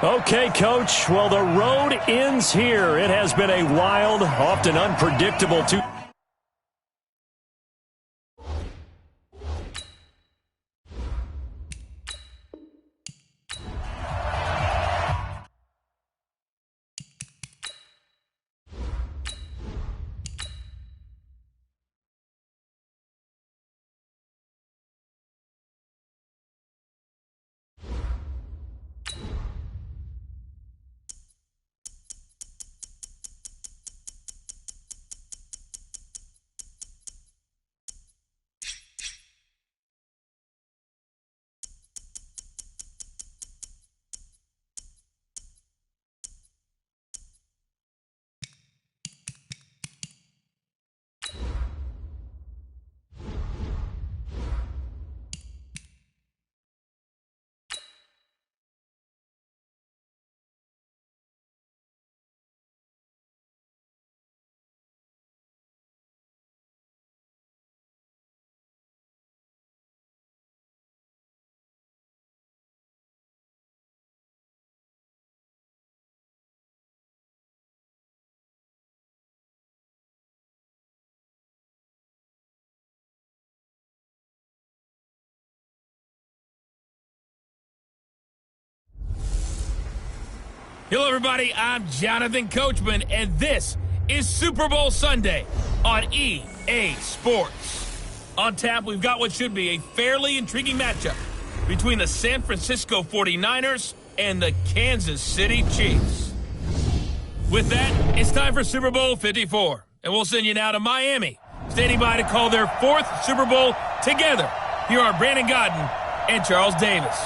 Okay, Coach. Well, the road ends here. It has been a wild, often unpredictable Hello, everybody. I'm Jonathan Coachman, and this is Super Bowl Sunday on EA Sports. On tap, we've got what should be a fairly intriguing matchup between the San Francisco 49ers and the Kansas City Chiefs. With that, it's time for Super Bowl 54, and we'll send you now to Miami, standing by to call their fourth Super Bowl together. Here are Brandon Godden and Charles Davis.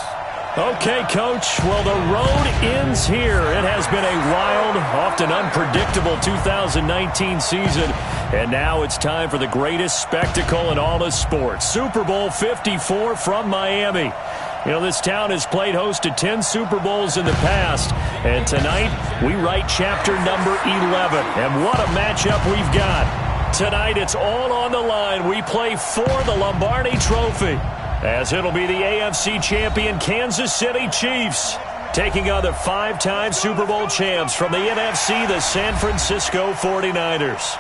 Okay, Coach. Well, the road ends here. It has been a wild, often unpredictable 2019 season. And now it's time for the greatest spectacle in all of sports. Super Bowl 54 from Miami. You know, this town has played host to 10 Super Bowls in the past. And tonight, we write chapter number 11. And what a matchup we've got. Tonight, it's all on the line. We play for the Lombardi Trophy, as it'll be the AFC champion Kansas City Chiefs taking on the five-time Super Bowl champs from the NFC, the San Francisco 49ers.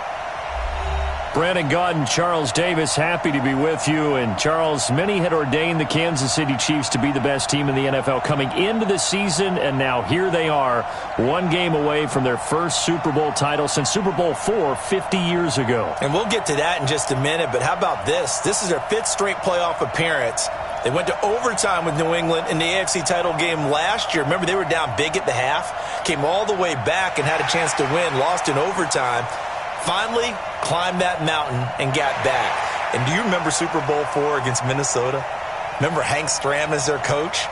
Brandon Godden, Charles Davis, happy to be with you. And Charles, many had ordained the Kansas City Chiefs to be the best team in the NFL coming into the season, and now here they are, one game away from their first Super Bowl title since Super Bowl IV 50 years ago. And we'll get to that in just a minute, but how about this? This is their fifth straight playoff appearance. They went to overtime with New England in the AFC title game last year. Remember, they were down big at the half, came all the way back and had a chance to win, lost in overtime. Finally climbed that mountain and got back. And do you remember Super Bowl IV against Minnesota? Remember Hank Stram as their coach?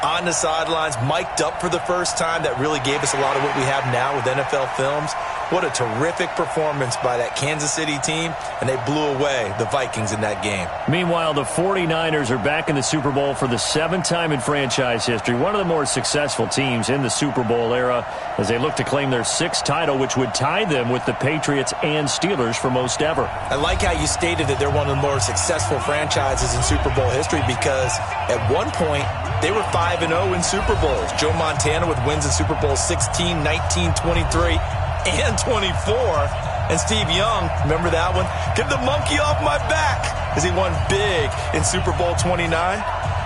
On the sidelines, mic'd up for the first time. That really gave us a lot of what we have now with NFL films. What a terrific performance by that Kansas City team, and they blew away the Vikings in that game. Meanwhile, the 49ers are back in the Super Bowl for the seventh time in franchise history, one of the more successful teams in the Super Bowl era, as they look to claim their sixth title, which would tie them with the Patriots and Steelers for most ever. I like how you stated that they're one of the more successful franchises in Super Bowl history, because at one point, they were 5-0 in Super Bowls. Joe Montana with wins in Super Bowl 16, 19, 23, and 24. And Steve Young, remember that one? Get the monkey off my back, as he won big in Super Bowl 29.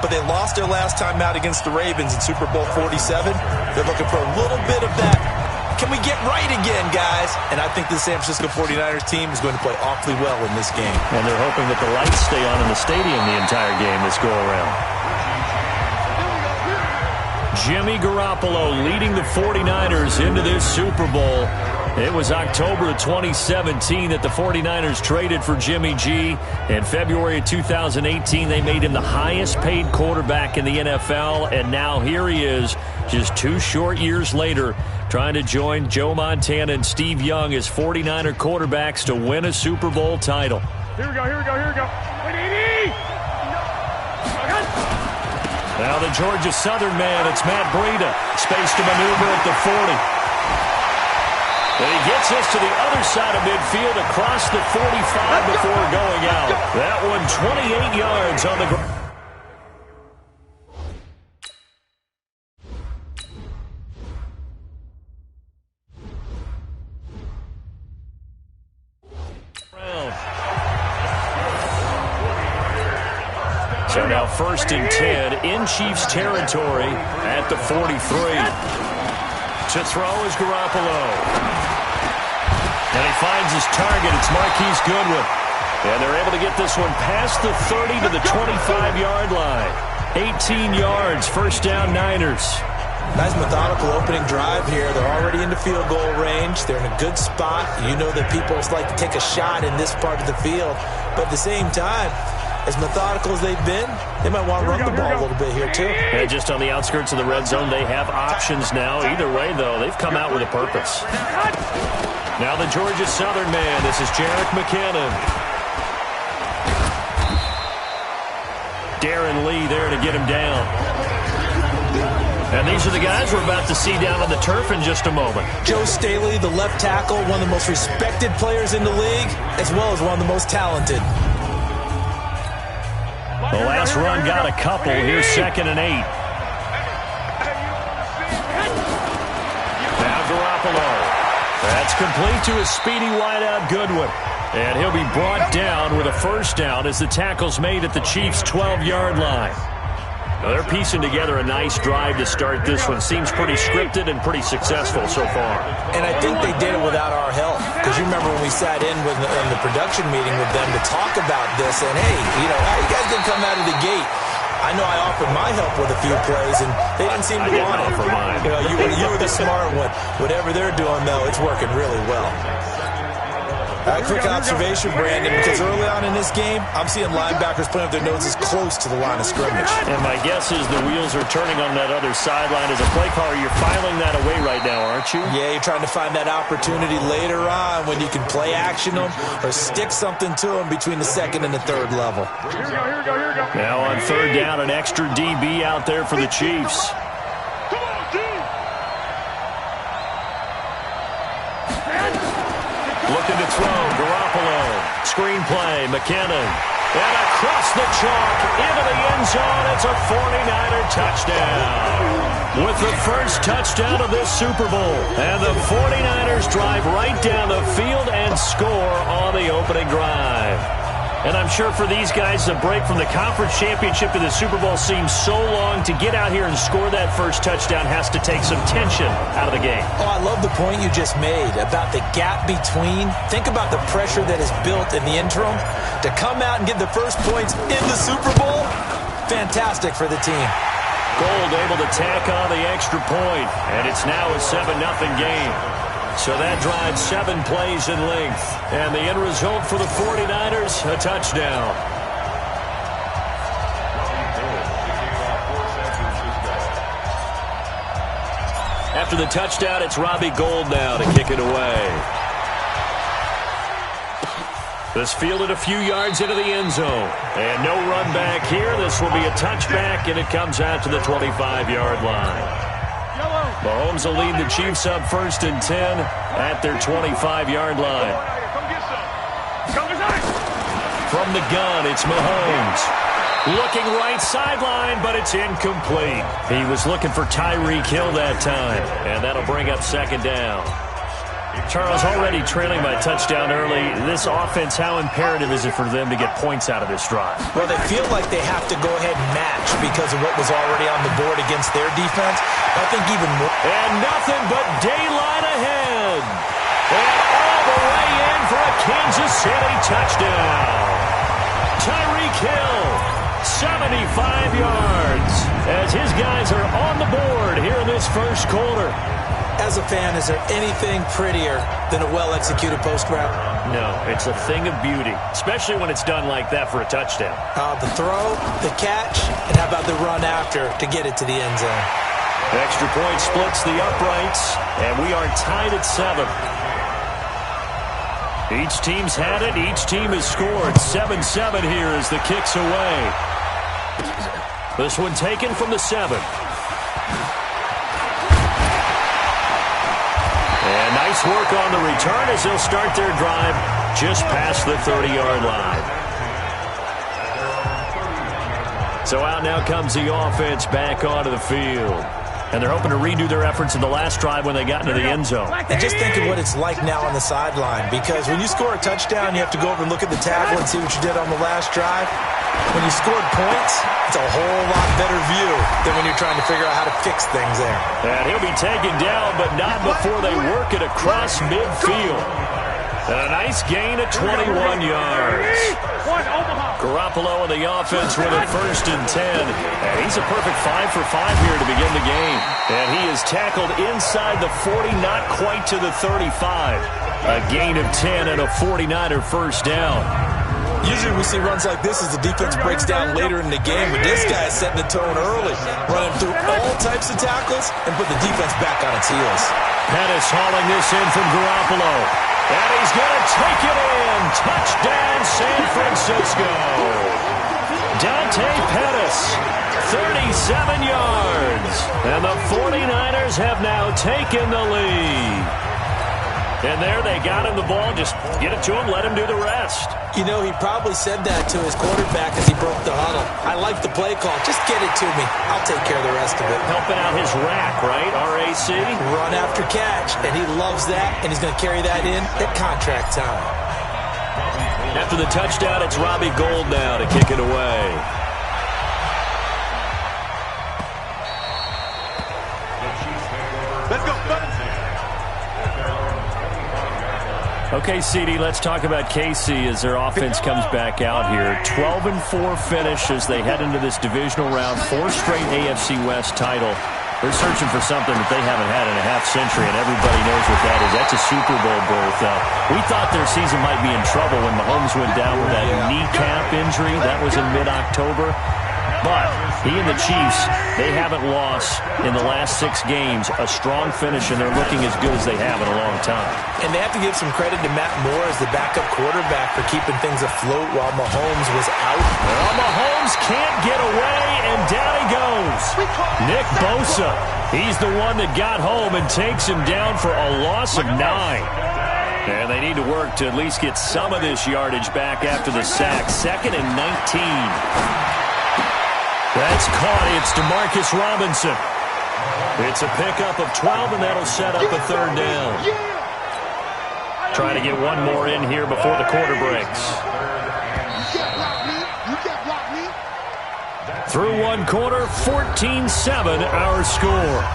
But they lost their last time out against the Ravens in Super Bowl 47. They're looking for a little bit of that. Can we get right again, guys? And I think the San Francisco 49ers team is going to play awfully well in this game. And they're hoping that the lights stay on in the stadium the entire game this go-around. Jimmy Garoppolo leading the 49ers into this Super Bowl. It was October of 2017 that the 49ers traded for Jimmy G. In February of 2018, they made him the highest paid quarterback in the NFL. And now here he is, just 2 short years later, trying to join Joe Montana and Steve Young as 49er quarterbacks to win a Super Bowl title. Here we go. Now the Georgia Southern man, it's Matt Breida. Space to maneuver at the 40. And he gets us to the other side of midfield across the 45 before going out. That one 28 yards on the ground. So now 1st and 10 in Chiefs territory at the 43. To throw is Garoppolo. And he finds his target. It's Marquise Goodwin. And they're able to get this one past the 30 to the 25-yard line. 18 yards, first down Niners. Nice methodical opening drive here. They're already into field goal range. They're in a good spot. You know that people like to take a shot in this part of the field. But at the same time, as methodical as they've been, they might want to run the ball a little bit here too. And just on the outskirts of the red zone, they have options now. Either way, though, they've come out with a purpose. Now the Georgia Southern man. This is Jerick McKinnon. Darren Lee there to get him down. And these are the guys we're about to see down on the turf in just a moment. Joe Staley, the left tackle, one of the most respected players in the league, as well as one of the most talented. The last run got a couple. Here's 2nd and 8. Now Garoppolo. That's complete to his speedy wideout Goodwin. And he'll be brought down with a first down as the tackle's made at the Chiefs' 12-yard line. Now they're piecing together a nice drive to start this one. Seems pretty scripted and pretty successful so far. And I think they did it without our help. Because you remember when we sat in with the production meeting with them to talk about this. And, hey, you know, how you guys going to come out of the gate? I know I offered my help with a few plays, and they didn't seem to want it. For mine. You know, you were the smart one. Whatever they're doing, though, it's working really well. Quick observation, Brandon, because early on in this game, I'm seeing linebackers putting up their noses close to the line of scrimmage. And my guess is the wheels are turning on that other sideline. As a play caller, you're filing that away right now, aren't you? Yeah, you're trying to find that opportunity later on when you can play action them or stick something to them between the 2nd and the 3rd level. Here we go. Now on 3rd down, an extra DB out there for the Chiefs. Looking to throw, Garoppolo. Screen play, McKinnon. And across the chalk, into the end zone. It's a 49er touchdown. With the first touchdown of this Super Bowl. And the 49ers drive right down the field and score on the opening drive. And I'm sure for these guys, the break from the conference championship to the Super Bowl seems so long. To get out here and score that first touchdown has to take some tension out of the game. Oh, I love the point you just made about the gap between. Think about the pressure that is built in the interim. To come out and get the first points in the Super Bowl, fantastic for the team. Gold able to tack on the extra point, and it's now a 7-0 game. So that drives 7 plays in length. And the end result for the 49ers, a touchdown. After the touchdown, it's Robbie Gould now to kick it away. This fielded a few yards into the end zone. And no run back here. This will be a touchback, and it comes out to the 25-yard line. Mahomes will lead the Chiefs up 1st and 10 at their 25-yard line. From the gun, it's Mahomes. Looking right sideline, but it's incomplete. He was looking for Tyreek Hill that time, and that'll bring up 2nd down. Charles, already trailing by touchdown early. This offense, how imperative is it for them to get points out of this drive? Well, they feel like they have to go ahead and match because of what was already on the board against their defense. I think even more. And nothing but daylight ahead. And all the way in for a Kansas City touchdown. Tyreek Hill, 75 yards, as his guys are on the board here in this first quarter. As a fan, is there anything prettier than a well-executed post route? No, it's a thing of beauty, especially when it's done like that for a touchdown. The throw, the catch, and how about the run after to get it to the end zone? Extra point splits the uprights, and we are tied at 7. Each team's had it. Each team has scored. 7-7 here as the kick's away. This one taken from the 7. And nice work on the return as they'll start their drive just past the 30-yard line. So out now comes the offense back onto the field. And they're hoping to redo their efforts in the last drive when they got into the end zone. And just think of what it's like now on the sideline. Because when you score a touchdown, you have to go over and look at the tackle and see what you did on the last drive. When you scored points, it's a whole lot better view than when you're trying to figure out how to fix things there. And he'll be taken down, but not before they work it across midfield. And a nice gain of 21 yards. Garoppolo in the offense with a 1st and 10. And he's a perfect 5 for 5 here to begin the game. And he is tackled inside the 40, not quite to the 35. A gain of 10 and a 49er first down. Usually we see runs like this as the defense breaks down later in the game, but this guy is setting the tone early, running through all types of tackles and put the defense back on its heels. Pettis hauling this in from Garoppolo. And he's going to take it in. Touchdown, San Francisco. Dante Pettis, 37 yards. And the 49ers have now taken the lead. And there they got him the ball. Just get it to him, let him do the rest. You know, he probably said that to his quarterback as he broke the huddle. I like the play call. Just get it to me. I'll take care of the rest of it. Helping out his rack, right? RAC? Run after catch. And he loves that, and he's going to carry that in at contract time. After the touchdown, it's Robbie Gould now to kick it away. Let's go. Okay, CD, let's talk about KC as their offense comes back out here. 12-4 finish as they head into this divisional round. 4 straight AFC West title. They're searching for something that they haven't had in a half-century, and everybody knows what that is. That's a Super Bowl berth. We thought their season might be in trouble when Mahomes went down with that kneecap injury. That was in mid-October. But he and the Chiefs, they haven't lost in the last 6 games. A strong finish, and they're looking as good as they have in a long time. And they have to give some credit to Matt Moore as the backup quarterback for keeping things afloat while Mahomes was out. Well, Mahomes can't get away, and down he goes. Nick Bosa, he's the one that got home and takes him down for a loss of 9. And they need to work to at least get some of this yardage back after the sack. 2nd and 19. That's caught. It's DeMarcus Robinson. It's a pickup of 12, and that'll set up a 3rd down. Try to get one more in here before the quarter breaks. Through one quarter, 14-7 our score.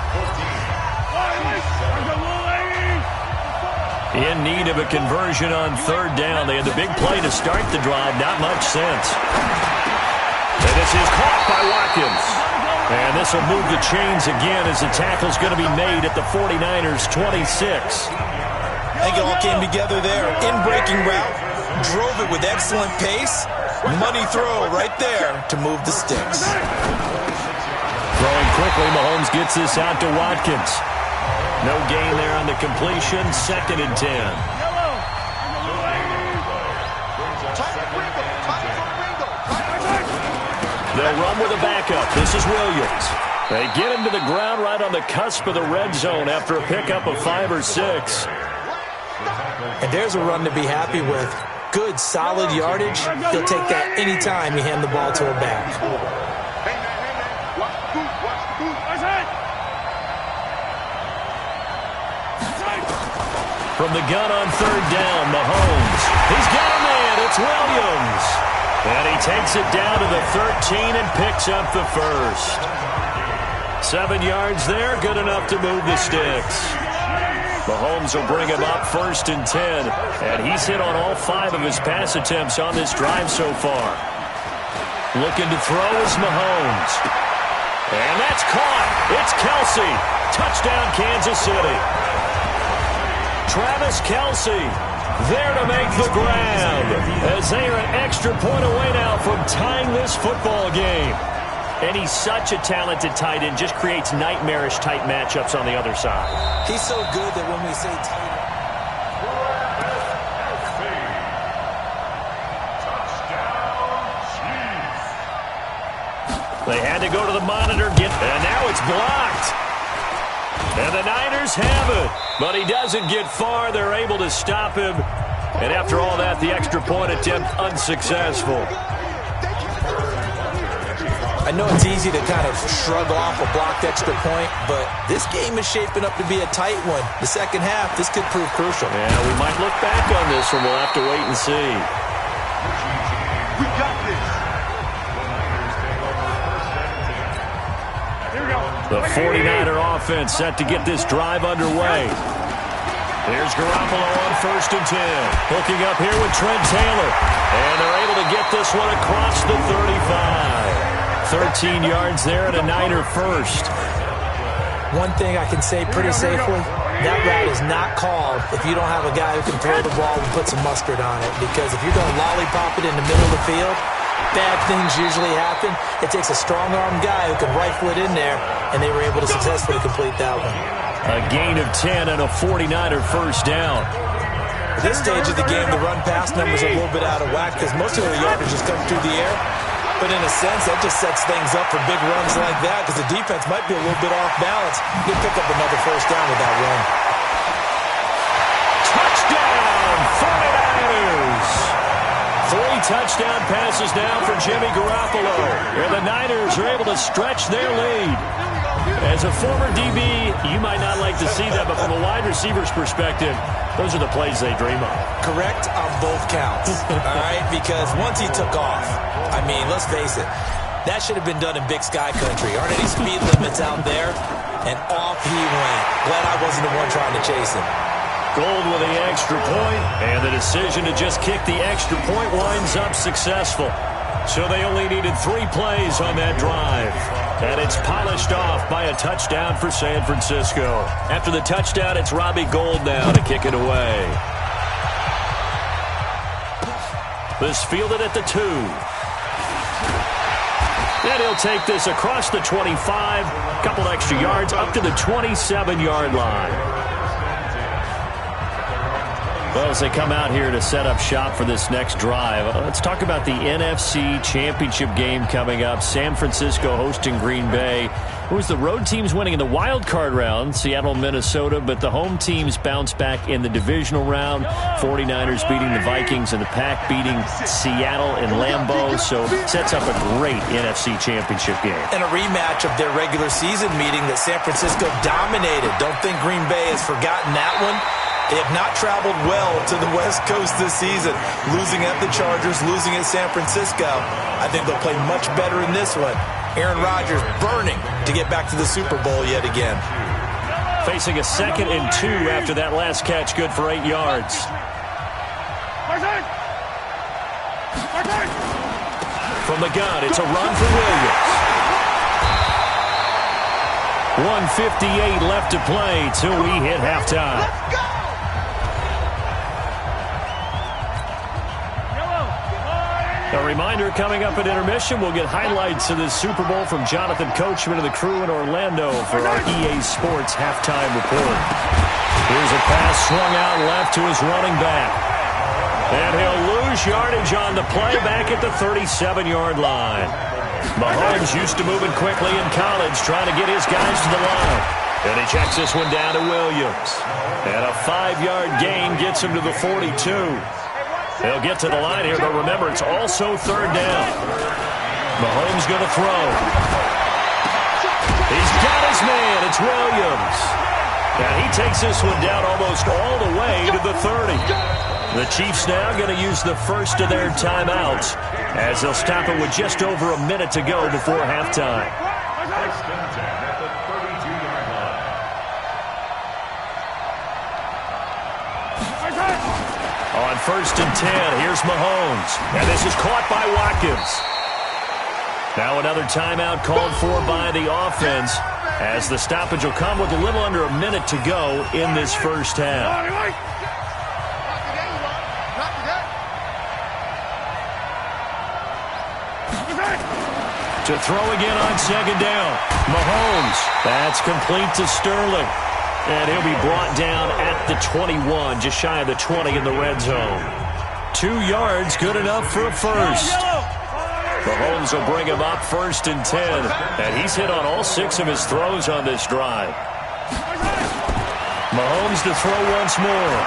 In need of a conversion on 3rd down. They had the big play to start the drive. Not much sense. And this is caught by Watkins. And this will move the chains again as the tackle's going to be made at the 49ers' 26. I think it all came together there. In-breaking route, drove it with excellent pace. Money throw right there to move the sticks. Throwing quickly, Mahomes gets this out to Watkins. No gain there on the completion. 2nd and 10. They'll run with a backup. This is Williams. They get him to the ground right on the cusp of the red zone after a pickup of 5 or 6. And there's a run to be happy with. Good, solid yardage. He'll take that anytime you hand the ball to a back. From the gun on 3rd down, Mahomes. He's got a man. It's Williams. And he takes it down to the 13 and picks up the 1st. 7 yards there, good enough to move the sticks. Mahomes will bring him up 1st and 10. And he's hit on all 5 of his pass attempts on this drive so far. Looking to throw is Mahomes. And that's caught. It's Kelsey. Touchdown, Kansas City. Travis Kelsey there to make the grab as they are an extra point away now from tying this football game. And he's such a talented tight end, just creates nightmarish type matchups on the other side. He's so good that when we say tight end. They had to go to the monitor, and now it's blocked. And the Niners have it, but he doesn't get far. They're able to stop him. And after all that, the extra point attempt unsuccessful. I know it's easy to kind of shrug off a blocked extra point, but this game is shaping up to be a tight one. The second half, this could prove crucial. Yeah, we might look back on this one. We'll have to wait and see. We got this. The 49er offense set to get this drive underway. Here's Garoppolo on 1st and 10. Hooking up here with Trent Taylor. And they're able to get this one across the 35. 13 yards there and a Niner first. One thing I can say pretty safely, that route is not called if you don't have a guy who can throw the ball and put some mustard on it. Because if you're going to lollipop it in the middle of the field, bad things usually happen. It takes a strong-arm guy who can rifle it in there, and they were able to successfully complete that one. A gain of 10 and a 49er first down. At this stage of the game, the run-pass numbers are a little bit out of whack because most of the yardage just come through the air. But in a sense, that just sets things up for big runs like that because the defense might be a little bit off balance. You'll pick up another first down with that run. Touchdown, 49ers! 3 touchdown passes now for Jimmy Garoppolo. And the Niners are able to stretch their lead. As a former DB, you might not like to see that, but from a wide receiver's perspective, those are the plays they dream of. Correct on both counts, all right? Because once he took off, I mean, let's face it, that should have been done in Big Sky Country. Aren't any speed limits out there? And off he went. Glad I wasn't the one trying to chase him. Gold with the extra point, and the decision to just kick the extra point winds up successful. So they only needed 3 plays on that drive. And it's polished off by a touchdown for San Francisco. After the touchdown, it's Robbie Gould now to kick it away. This fielded at the 2. And he'll take this across the 25. Couple extra yards up to the 27-yard line. Well, as they come out here to set up shop for this next drive, let's talk about the NFC Championship game coming up. San Francisco hosting Green Bay. It was the road teams winning in the wild card round, Seattle, Minnesota, but the home teams bounced back in the divisional round. 49ers beating the Vikings and the Pack beating Seattle in Lambeau. So sets up a great NFC Championship game. And a rematch of their regular season meeting that San Francisco dominated. Don't think Green Bay has forgotten that one. They have not traveled well to the West Coast this season, losing at the Chargers, losing at San Francisco. I think they'll play much better in this one. Aaron Rodgers burning to get back to the Super Bowl yet again. Facing a 2nd and 2 after that last catch, good for 8 yards. From the gun, it's a run for Williams. 1:58 left to play till we hit halftime. A reminder, coming up at intermission, we'll get highlights of this Super Bowl from Jonathan Coachman and the crew in Orlando for our EA Sports halftime report. Here's a pass swung out left to his running back. And he'll lose yardage on the play back at the 37-yard line. Mahomes used to moving quickly in college, trying to get his guys to the line. And he checks this one down to Williams. And a 5-yard gain gets him to the 42. They'll get to the line here, but remember, it's also 3rd down. Mahomes going to throw. He's got his man. It's Williams. And he takes this one down almost all the way to the 30. The Chiefs now going to use the first of their timeouts as they'll stop it with just over a minute to go before halftime. On 1st and 10, here's Mahomes. And this is caught by Watkins. Now another timeout called for by the offense as the stoppage will come with a little under a minute to go in this first half. To throw again on 2nd down. Mahomes. That's complete to Sterling. And he'll be brought down at the 21, just shy of the 20 in the red zone. 2 yards, good enough for a first. Mahomes will bring him up 1st and 10. And he's hit on all 6 of his throws on this drive. Mahomes to throw once more.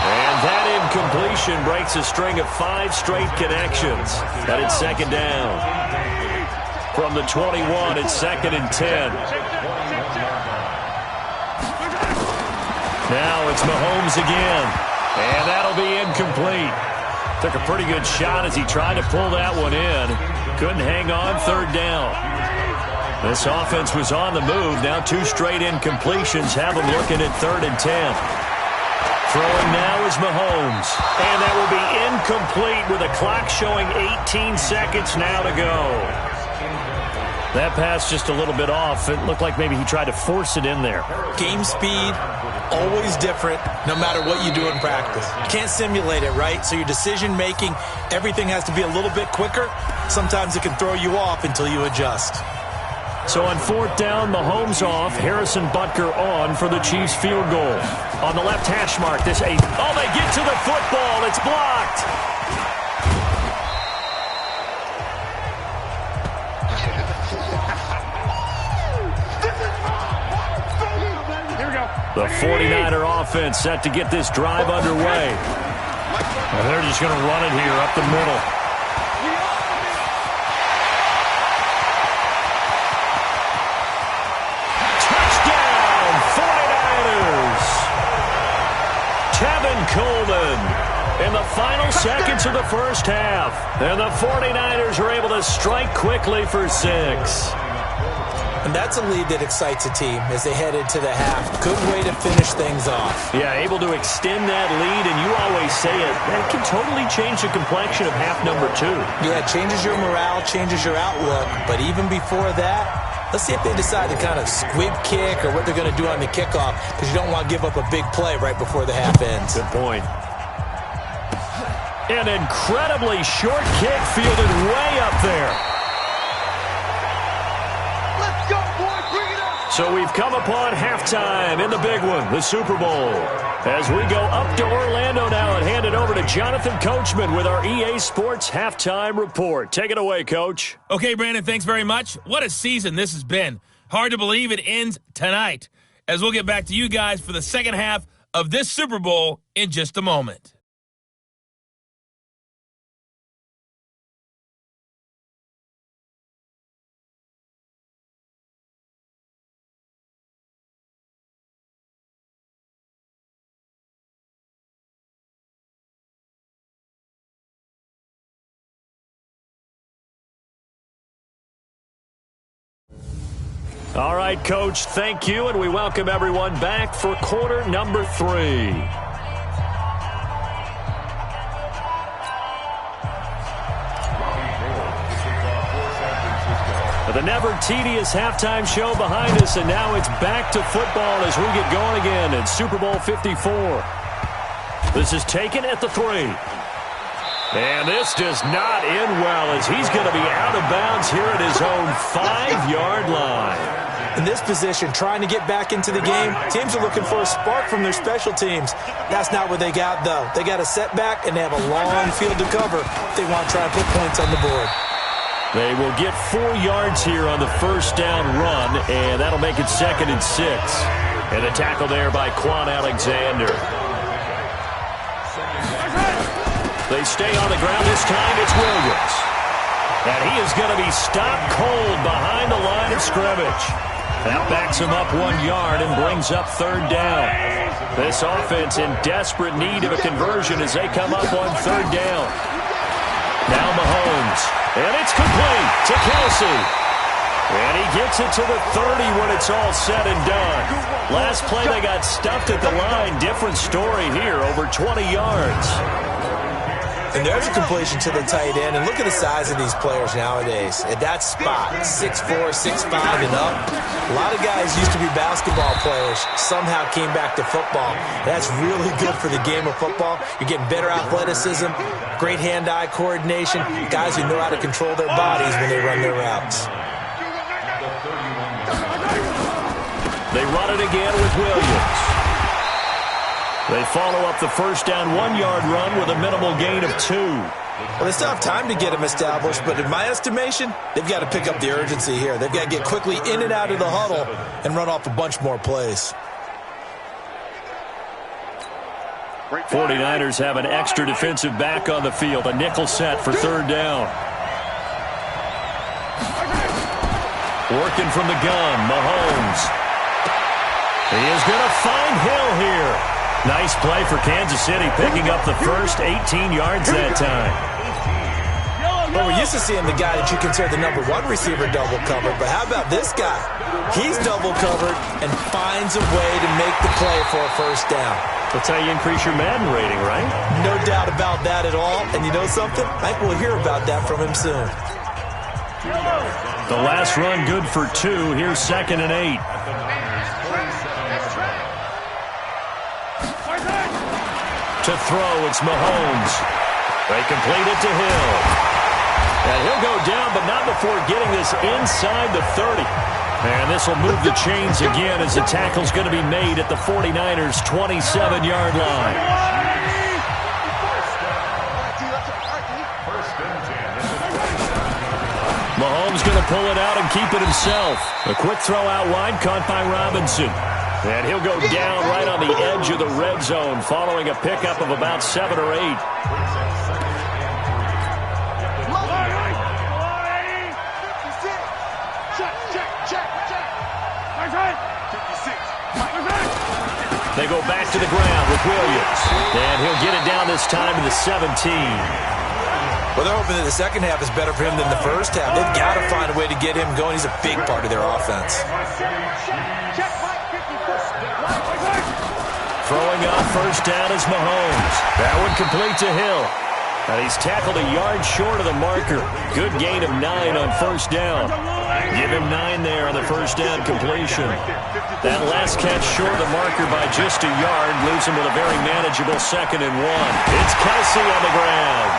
And that incompletion breaks a string of 5 straight connections. And it's 2nd down. From the 21, it's 2nd and 10. Now it's Mahomes again. And that'll be incomplete. Took a pretty good shot as he tried to pull that one in. Couldn't hang on 3rd down. This offense was on the move. Now 2 straight incompletions have them looking at 3rd and 10. Throwing now is Mahomes. And that will be incomplete with the clock showing 18 seconds now to go. That pass just a little bit off. It looked like maybe he tried to force it in there. Game speed, always different, no matter what you do in practice. You can't simulate it, right? So your decision-making, everything has to be a little bit quicker. Sometimes it can throw you off until you adjust. So on 4th down, Mahomes off, Harrison Butker on for the Chiefs field goal. On the left hash mark, they get to the football. It's blocked. The 49er offense set to get this drive underway. And they're just going to run it here up the middle. Touchdown, 49ers! Tevin Coleman in the final seconds of the first half. And the 49ers are able to strike quickly for 6. And that's a lead that excites a team as they head into the half. Good way to finish things off. Yeah, able to extend that lead, and you always say it, that can totally change the complexion of half number 2. Yeah, it changes your morale, changes your outlook. But even before that, let's see if they decide to kind of squib kick or what they're going to do on the kickoff, because you don't want to give up a big play right before the half ends. Good point. An incredibly short kick fielded way up there. So we've come upon halftime in the big one, the Super Bowl. As we go up to Orlando now and hand it over to Jonathan Coachman with our EA Sports Halftime Report. Take it away, Coach. Okay, Brandon, thanks very much. What a season this has been. Hard to believe it ends tonight, as we'll get back to you guys for the second half of this Super Bowl in just a moment. All right, Coach, thank you, and we welcome everyone back for quarter number 3. The never-tedious halftime show behind us, and now it's back to football as we get going again in Super Bowl 54. This is taken at the 3. And this does not end well as he's going to be out of bounds here at his own 5-yard line. In this position, trying to get back into the game, teams are looking for a spark from their special teams. That's not what they got, though. They got a setback, and they have a long field to cover if they want to try and put points on the board. They will get 4 yards here on the first down run, and that'll make it 2nd and 6. And a tackle there by Quan Alexander. They stay on the ground this time. It's Williams. And he is going to be stopped cold behind the line of scrimmage. That backs him up 1 yard and brings up 3rd down. This offense in desperate need of a conversion as they come up on 3rd down. Now Mahomes. And it's complete to Kelsey. And he gets it to the 30 when it's all said and done. Last play they got stuffed at the line. Different story here, over 20 yards. And there's a completion to the tight end. And look at the size of these players nowadays. At that spot, 6'4", 6'5", and up. A lot of guys used to be basketball players, somehow came back to football. That's really good for the game of football. You're getting better athleticism, great hand-eye coordination, guys who know how to control their bodies when they run their routes. They run it again with Williams. They follow up the first down 1-yard run with a minimal gain of 2. Well, they still have time to get them established, but in my estimation, they've got to pick up the urgency here. They've got to get quickly in and out of the huddle and run off a bunch more plays. 49ers have an extra defensive back on the field, a nickel set for 3rd down. Working from the gun, Mahomes. He is going to find Hill here. Nice play for Kansas City, picking up the first 18 yards that time. Well, we're used to seeing the guy that you consider the #1 receiver double covered, but how about this guy? He's double covered and finds a way to make the play for a first down. That's how you increase your Madden rating, right? No doubt about that at all. And you know something? I think we'll hear about that from him soon. The last run good for 2. Here's 2nd and 8. To throw, it's Mahomes. They complete it to Hill. And he'll go down, but not before getting this inside the 30. And this will move the chains again as the tackle's going to be made at the 49ers' 27-yard line. Mahomes going to pull it out and keep it himself. A quick throw out wide, caught by Robinson. And he'll go down right on the edge of the red zone following a pickup of about 7 or 8. They go back to the ground with Williams. And he'll get it down this time to the 17. Well, they're hoping that the second half is better for him than the first half. They've got to find a way to get him going. He's a big part of their offense. Throwing on first down is Mahomes. That one complete to Hill. And he's tackled a yard short of the marker. Good gain of 9 on first down. Give him 9 there on the first down completion. That last catch short of the marker by just a yard leaves him with a very manageable 2nd and 1. It's Kelsey on the ground.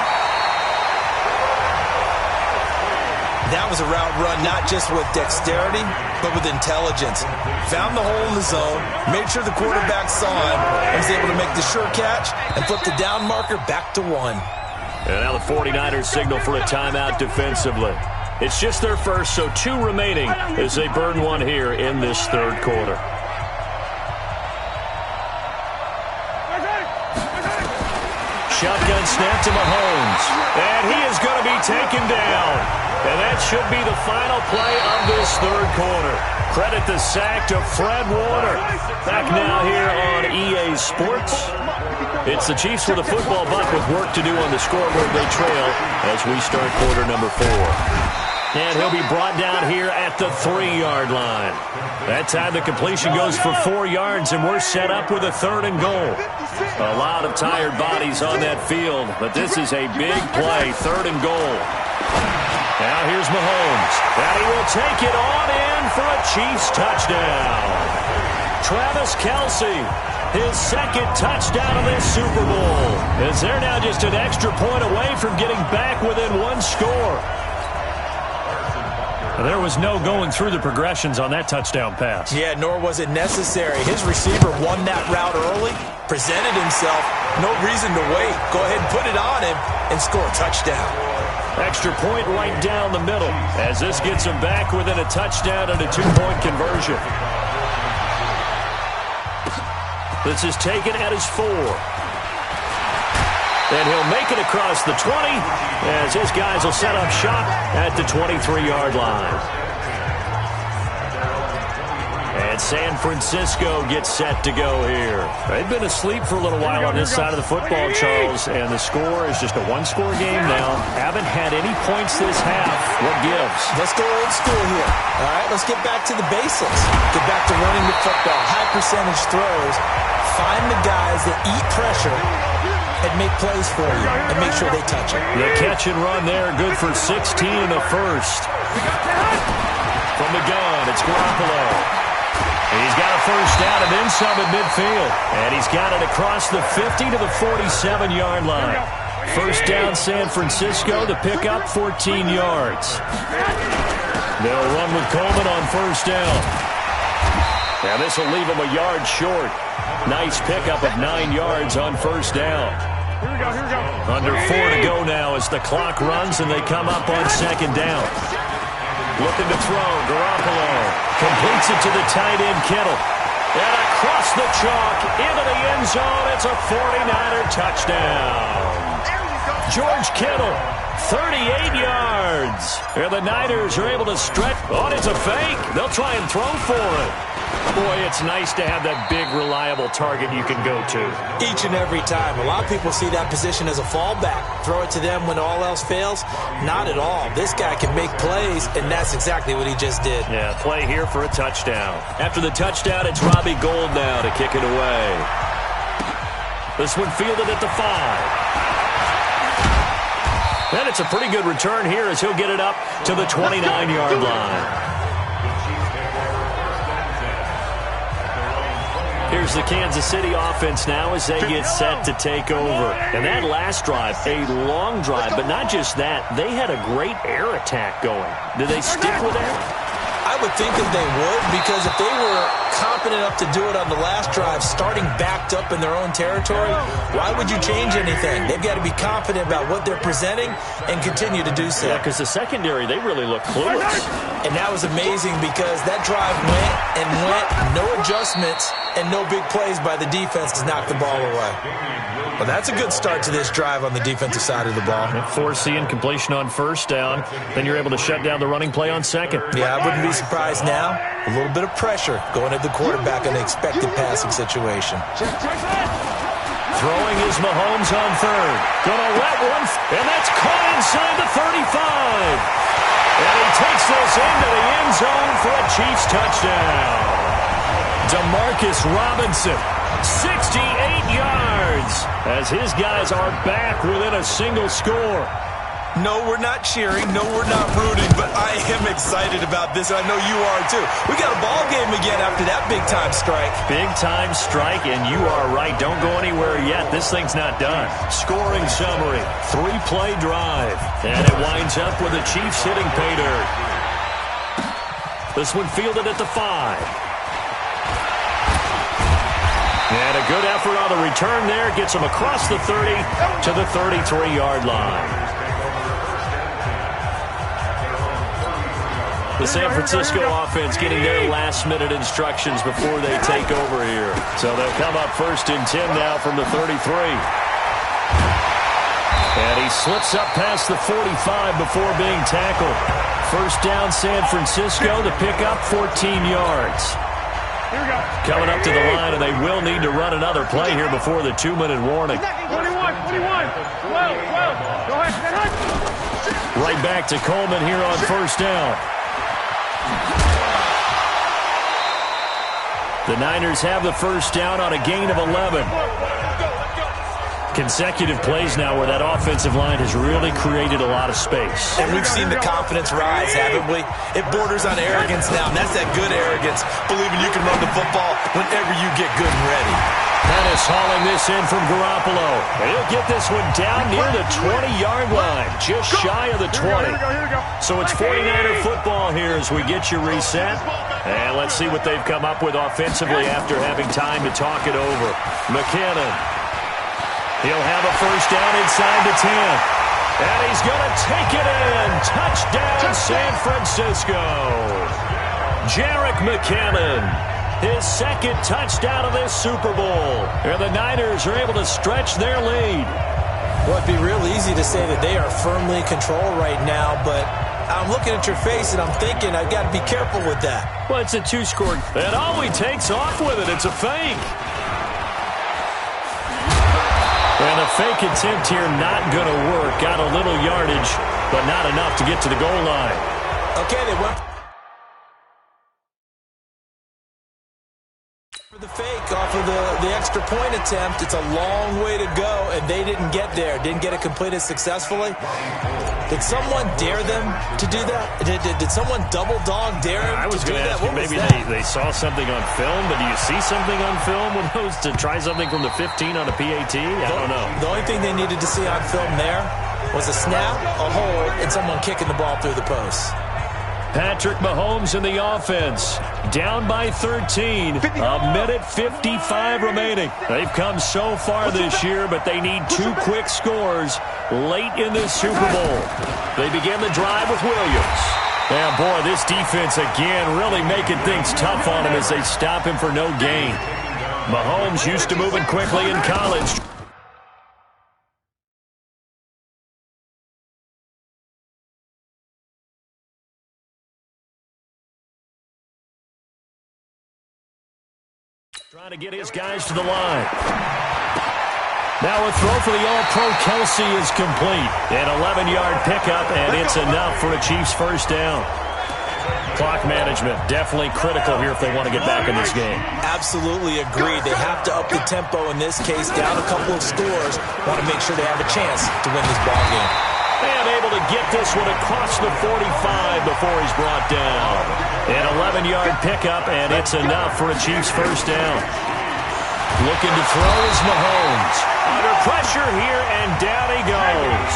That was a route run not just with dexterity, but with intelligence. Found the hole in the zone, made sure the quarterback saw him, and was able to make the sure catch and flip the down marker back to 1. And now the 49ers signal for a timeout defensively. It's just their first, so 2 remaining as they burn 1 here in this third quarter. Shotgun snap to Mahomes. And he is going to be taken down. And that should be the final play of this third quarter. Credit the sack to Fred Warner. Back now here on EA Sports. It's the Chiefs with a football buck with work to do on the scoreboard. They trail as we start quarter number 4. And he'll be brought down here at the 3-yard line. That time the completion goes for 4 yards, and we're set up with a 3rd and goal. A lot of tired bodies on that field, but this is a big play, 3rd and goal. Now here's Mahomes. And he will take it on in for a Chiefs touchdown. Travis Kelce, his 2nd touchdown of this Super Bowl. As they're now just an extra point away from getting back within 1 score. There was no going through the progressions on that touchdown pass. Yeah, nor was it necessary. His receiver won that route early, presented himself, no reason to wait. Go ahead and put it on him and score a touchdown. Extra point right down the middle as this gets him back within a touchdown and a 2-point conversion. This is taken at his 4. And he'll make it across the 20 as his guys will set up shop at the 23-yard line. And San Francisco gets set to go here. They've been asleep for a little while on this side of the football, Charles, and the score is just a 1-score game now. Haven't had any points this half. What gives? Let's go old school here. All right, let's get back to the basics. Get back to running the football, high percentage throws. Find the guys that eat pressure and make plays for you and make sure they touch it. The catch and run there, good for 16 in the first. From the gun, it's Garoppolo. He's got a first down and then some at midfield. And he's got it across the 50 to the 47-yard line. First down, San Francisco. The pickup, 14 yards. They'll run with Coleman on first down. Now this will leave him a yard short. Nice pickup of 9 yards on first down. Here we go. Under 4 to go now as the clock runs and they come up on second down. Looking to throw, Garoppolo completes it to the tight end, Kittle. And across the chalk into the end zone, it's a 49er touchdown. George Kittle, 38 yards. And the Niners are able to stretch. Oh, it's a fake. They'll try and throw for it. Boy, it's nice to have that big, reliable target you can go to. Each and every time. A lot of people see that position as a fallback. Throw it to them when all else fails. Not at all. This guy can make plays, and that's exactly what he just did. Yeah, play here for a touchdown. After the touchdown, it's Robbie Gould now to kick it away. This one fielded at the 5. And it's a pretty good return here as he'll get it up to the 29-yard line. Here's the Kansas City offense now as they get set to take over. And that last drive, a long drive, but not just that. They had a great air attack going. Did they stick with that? I would think that they would, because if they were competent enough to do it on the last drive, starting backed up in their own territory, why would you change anything? They've got to be confident about what they're presenting and continue to do so. Yeah, because the secondary, they really look clueless. And that was amazing because that drive went and went, no adjustments, and no big plays by the defense to knock the ball away. Well, that's a good start to this drive on the defensive side of the ball. Forcing completion on first down. Then you're able to shut down the running play on second. Yeah, I wouldn't be surprised now. A little bit of pressure going at the quarterback in an expected passing situation. Throwing is Mahomes on third. Gonna wet one, and that's caught inside the 35. And he takes this into the end zone for a Chiefs touchdown. Demarcus Robinson, 68 yards, as his guys are back within a single score. No, we're not cheering. No, we're not rooting, but I am excited about this, and I know you are too. We got a ball game again after that big-time strike. Big-time strike, and you are right. Don't go anywhere yet. This thing's not done. Scoring summary, 3-play drive, and it winds up with the Chiefs hitting pay dirt. This one fielded at the 5. And a good effort on the return there. Gets him across the 30 to the 33-yard line. The San Francisco offense getting their last-minute instructions before they take over here. So they'll come up 1st and 10 now from the 33. And he slips up past the 45 before being tackled. First down, San Francisco. The pickup, 14 yards. Coming up to the line, and they will need to run another play here before the 2-minute warning. 21, 12. Go ahead. Right back to Coleman here on first down. The Niners have the first down on a gain of 11. Consecutive plays now where that offensive line has really created a lot of space. And we've seen the confidence rise, haven't we? It borders on arrogance now, and that's that good arrogance, believing you can run the football whenever you get good and ready. Pettis hauling this in from Garoppolo. He'll get this one down near the 20-yard line, just shy of the 20. So it's 49er football here as we get you reset. And let's see what they've come up with offensively after having time to talk it over. McKinnon. He'll have a first down inside the 10. And he's going to take it in. Touchdown, San Francisco. Jarek McKinnon, his second touchdown of this Super Bowl. And the Niners are able to stretch their lead. Well, it'd be real easy to say that they are firmly in control right now, but I'm looking at your face and I'm thinking I've got to be careful with that. Well, it's a 2-score. And all he takes off with it, it's a fake. And a fake attempt here not going to work. Got a little yardage, but not enough to get to the goal line. Okay, they went for the fake off of the extra point attempt. It's a long way to go, and they didn't get there. Didn't get it completed successfully. Did someone dare them to do that? Did someone double-dog dare them I was to do going to that? ask you, maybe they saw something on film, but do you see something on film with those to try something from the 15 on a PAT? I don't know. The only thing they needed to see on film there was a snap, a hold, and someone kicking the ball through the post. Patrick Mahomes in the offense. Down by 13. A minute 55 remaining. They've come so far this year, but they need 2 quick scores late in this Super Bowl. They begin the drive with Williams. And boy, this defense again really making things tough on him as they stop him for no gain. Mahomes used to moving quickly in college. Trying to get his guys to the line. Now a throw for the All-Pro Kelsey is complete. An 11-yard pickup, and it's enough for a Chiefs first down. Clock management, definitely critical here if they want to get back in this game. Absolutely agreed. They have to up the tempo in this case, down a couple of scores. Want to make sure they have a chance to win this ball game. And able to get this one across the 45 before he's brought down. An 11-yard pickup, and it's enough for a Chiefs first down. Looking to throw is Mahomes. Under pressure here, and down he goes.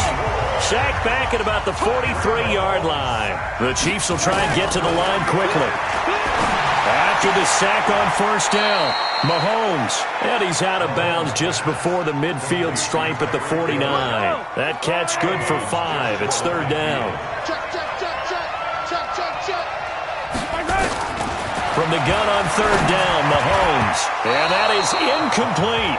Sacked back at about the 43-yard line. The Chiefs will try and get to the line quickly. After the sack on first down, Mahomes, and he's out of bounds just before the midfield stripe at the 49. That catch good for 5. It's third down. From the gun on third down, Mahomes, and that is incomplete.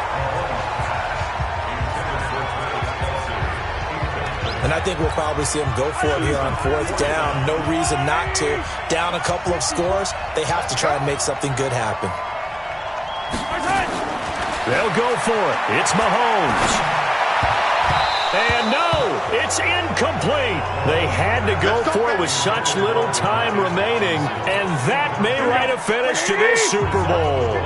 And I think we'll probably see him go for it here on fourth down. No reason not to. Down a couple of scores, they have to try and make something good happen. They'll go for it. It's Mahomes. And no, it's incomplete. They had to go for it with such little time remaining, and that may write a finish to this Super Bowl.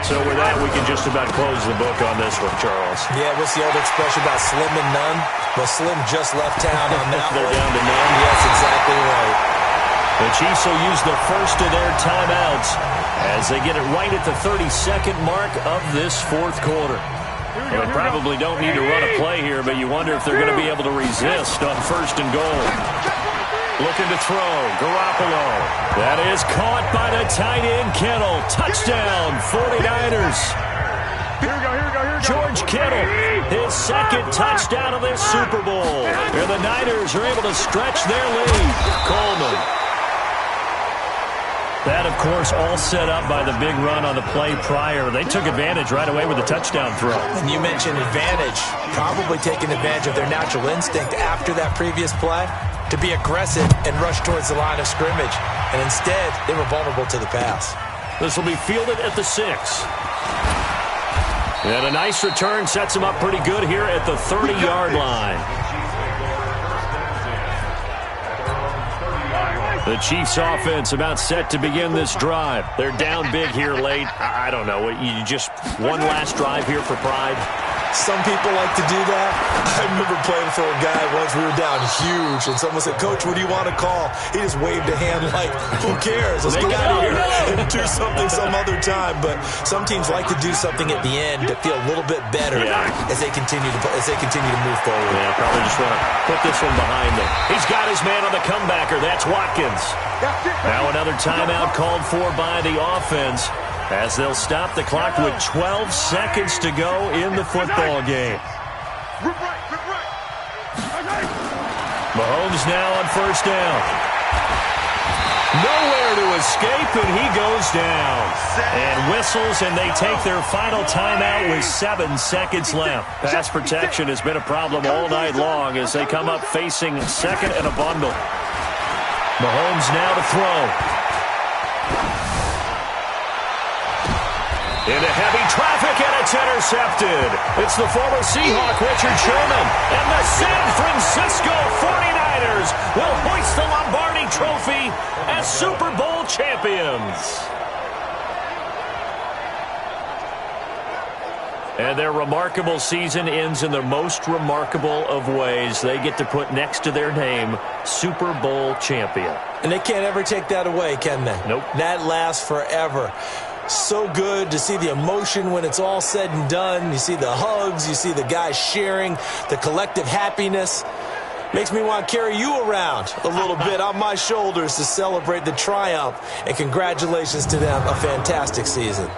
So with that, we can just about close the book on this one, Charles. Yeah, what's the old expression about slim and none? Well, Slim just left town on that They're one. down to none. Yes, exactly right. The Chiefs will use the first of their timeouts as they get it right at the 32nd mark of this fourth quarter. They probably don't need to run a play here, but you wonder if they're going to be able to resist on first and goal. Looking to throw, Garoppolo. That is caught by the tight end, Kittle. Touchdown, 49ers. George Kittle, his second touchdown of this Super Bowl. And the Niners are able to stretch their lead. Coleman. That, of course, all set up by the big run on the play prior. They took advantage right away with the touchdown throw. And you mentioned advantage. Probably taking advantage of their natural instinct after that previous play to be aggressive and rush towards the line of scrimmage. And instead, they were vulnerable to the pass. This will be fielded at the 6. And a nice return sets him up pretty good here at the 30-yard line. The Chiefs offense about set to begin this drive. They're down big here late. I don't know. You just one last drive here for pride? Some people like to do that. I remember playing for a guy once. We were down huge, and someone said, "Coach, what do you want to call?" He just waved a hand like, "Who cares? Let's get out of here and do something some other time." But some teams like to do something at the end to feel a little bit better as they continue to move forward. Yeah, probably just want to put this one behind them. He's got his man on the comebacker. That's Watkins. Now another timeout called for by the offense, as they'll stop the clock with 12 seconds to go in the football game. Mahomes now on first down. Nowhere to escape, and he goes down. And whistles, and they take their final timeout with 7 seconds left. Pass protection has been a problem all night long as they come up facing second and a bundle. Mahomes now to throw. Into heavy traffic, and it's intercepted. It's the former Seahawk, Richard Sherman. And the San Francisco 49ers will hoist the Lombardi Trophy as Super Bowl champions. And their remarkable season ends in the most remarkable of ways. They get to put next to their name, Super Bowl champion. And they can't ever take that away, can they? Nope. That lasts forever. So good to see the emotion when it's all said and done. You see the hugs, you see the guys sharing, the collective happiness. Makes me want to carry you around a little bit on my shoulders to celebrate the triumph. And congratulations to them, a fantastic season.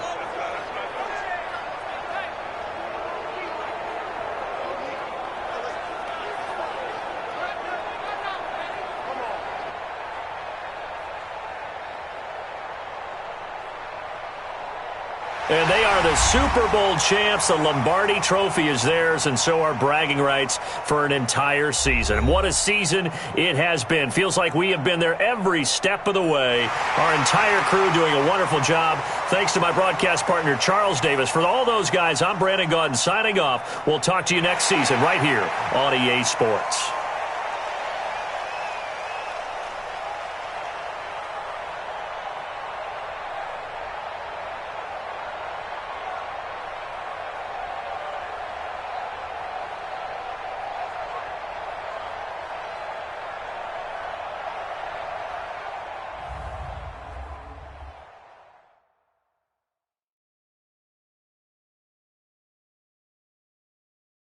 And they are the Super Bowl champs. The Lombardi Trophy is theirs, and so are bragging rights for an entire season. What a season it has been. Feels like we have been there every step of the way. Our entire crew doing a wonderful job. Thanks to my broadcast partner, Charles Davis. For all those guys, I'm Brandon Gaudin signing off. We'll talk to you next season right here on EA Sports.